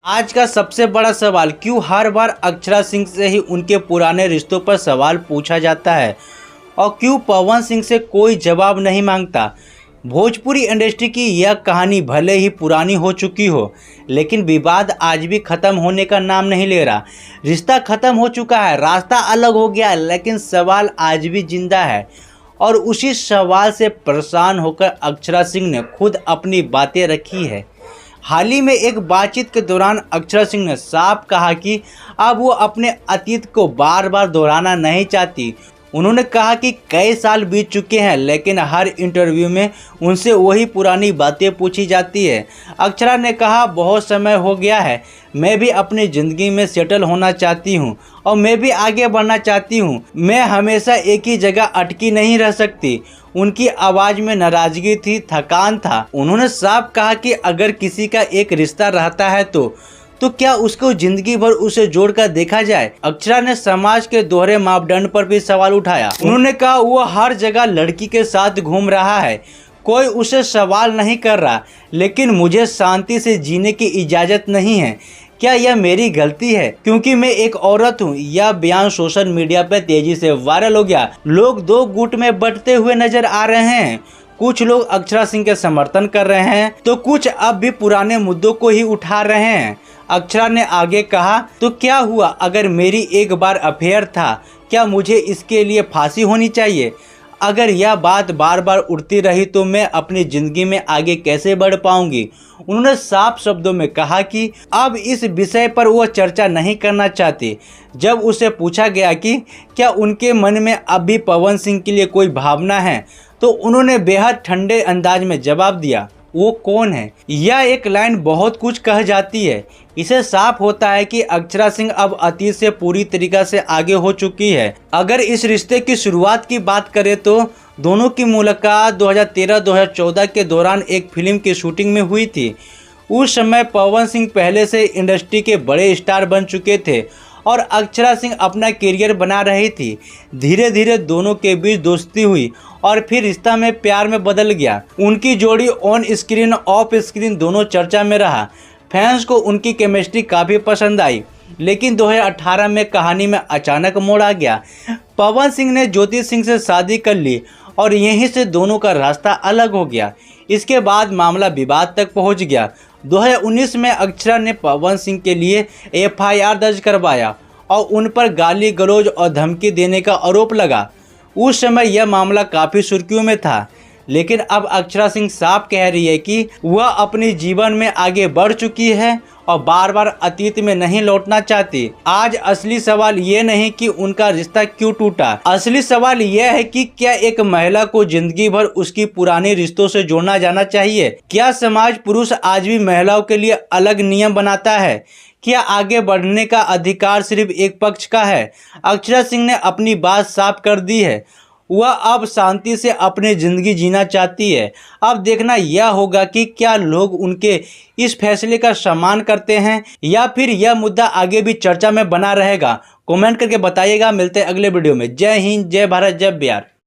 आज का सबसे बड़ा सवाल, क्यों हर बार अक्षरा सिंह से ही उनके पुराने रिश्तों पर सवाल पूछा जाता है और क्यों पवन सिंह से कोई जवाब नहीं मांगता। भोजपुरी इंडस्ट्री की यह कहानी भले ही पुरानी हो चुकी हो, लेकिन विवाद आज भी ख़त्म होने का नाम नहीं ले रहा। रिश्ता ख़त्म हो चुका है, रास्ता अलग हो गया है, लेकिन सवाल आज भी जिंदा है। और उसी सवाल से परेशान होकर अक्षरा सिंह ने खुद अपनी बातें रखी है। हाल ही में एक बातचीत के दौरान अक्षरा सिंह ने साफ कहा कि अब वो अपने अतीत को बार बार दोहराना नहीं चाहती। उन्होंने कहा कि कई साल बीत चुके हैं, लेकिन हर इंटरव्यू में उनसे वही पुरानी बातें पूछी जाती है। अक्षरा ने कहा, बहुत समय हो गया है, मैं भी अपनी ज़िंदगी में सेटल होना चाहती हूँ और मैं भी आगे बढ़ना चाहती हूँ। मैं हमेशा एक ही जगह अटकी नहीं रह सकती। उनकी आवाज़ में नाराज़गी थी, थकान था। उन्होंने साफ कहा कि अगर किसी का एक रिश्ता रहता है तो क्या उसको जिंदगी भर उसे जोड़कर देखा जाए। अक्षरा ने समाज के दोहरे मापदंड पर भी सवाल उठाया। उन्होंने कहा, वो हर जगह लड़की के साथ घूम रहा है, कोई उसे सवाल नहीं कर रहा, लेकिन मुझे शांति से जीने की इजाज़त नहीं है। क्या यह मेरी गलती है क्योंकि मैं एक औरत हूँ? यह बयान सोशल मीडिया पर तेजी से वायरल हो गया। लोग दो गुट में बंटते हुए नजर आ रहे हैं। कुछ लोग अक्षरा सिंह के समर्थन कर रहे हैं तो कुछ अब भी पुराने मुद्दों को ही उठा रहे हैं। अक्षरा ने आगे कहा, तो क्या हुआ अगर मेरी एक बार अफेयर था, क्या मुझे इसके लिए फांसी होनी चाहिए? अगर यह बात बार बार उठती रही तो मैं अपनी ज़िंदगी में आगे कैसे बढ़ पाऊंगी। उन्होंने साफ शब्दों में कहा कि अब इस विषय पर वो चर्चा नहीं करना चाहती। जब उसे पूछा गया कि क्या उनके मन में अब भी पवन सिंह के लिए कोई भावना है, तो उन्होंने बेहद ठंडे अंदाज में जवाब दिया, वो कौन है? यह एक लाइन बहुत कुछ कह जाती है। इसे साफ होता है कि अक्षरा सिंह अब अतीत से पूरी तरीके से आगे हो चुकी है। अगर इस रिश्ते की शुरुआत की बात करें तो दोनों की मुलाकात 2013-2014 के दौरान एक फिल्म की शूटिंग में हुई थी। उस समय पवन सिंह पहले से इंडस्ट्री के बड़े स्टार बन चुके थे और अक्षरा सिंह अपना करियर बना रही थी। धीरे धीरे दोनों के बीच दोस्ती हुई और फिर रिश्ता में प्यार में बदल गया। उनकी जोड़ी ऑन स्क्रीन ऑफ स्क्रीन दोनों चर्चा में रहा। फैंस को उनकी केमिस्ट्री काफ़ी पसंद आई, लेकिन 2018 में कहानी में अचानक मोड़ आ गया। पवन सिंह ने ज्योति सिंह से शादी कर ली और यहीं से दोनों का रास्ता अलग हो गया। इसके बाद मामला विवाद तक पहुंच गया। 2019 में अक्षरा ने पवन सिंह के लिए FIR दर्ज करवाया और उन पर गाली गलौज और धमकी देने का आरोप लगा। उस समय यह मामला काफ़ी सुर्खियों में था, लेकिन अब अक्षरा सिंह साफ कह रही है कि वह अपने जीवन में आगे बढ़ चुकी है और बार बार अतीत में नहीं लौटना चाहती। आज असली सवाल ये नहीं कि उनका रिश्ता क्यों टूटा, असली सवाल यह है कि क्या एक महिला को जिंदगी भर उसकी पुराने रिश्तों से जोड़ना जाना चाहिए? क्या समाज पुरुष आज भी महिलाओं के लिए अलग नियम बनाता है? क्या आगे बढ़ने का अधिकार सिर्फ एक पक्ष का है? अक्षरा सिंह ने अपनी बात साफ कर दी है। वह अब शांति से अपनी ज़िंदगी जीना चाहती है। अब देखना यह होगा कि क्या लोग उनके इस फैसले का सम्मान करते हैं या फिर यह मुद्दा आगे भी चर्चा में बना रहेगा। कमेंट करके बताइएगा। मिलते हैं अगले वीडियो में। जय हिंद, जय भारत, जय बिहार।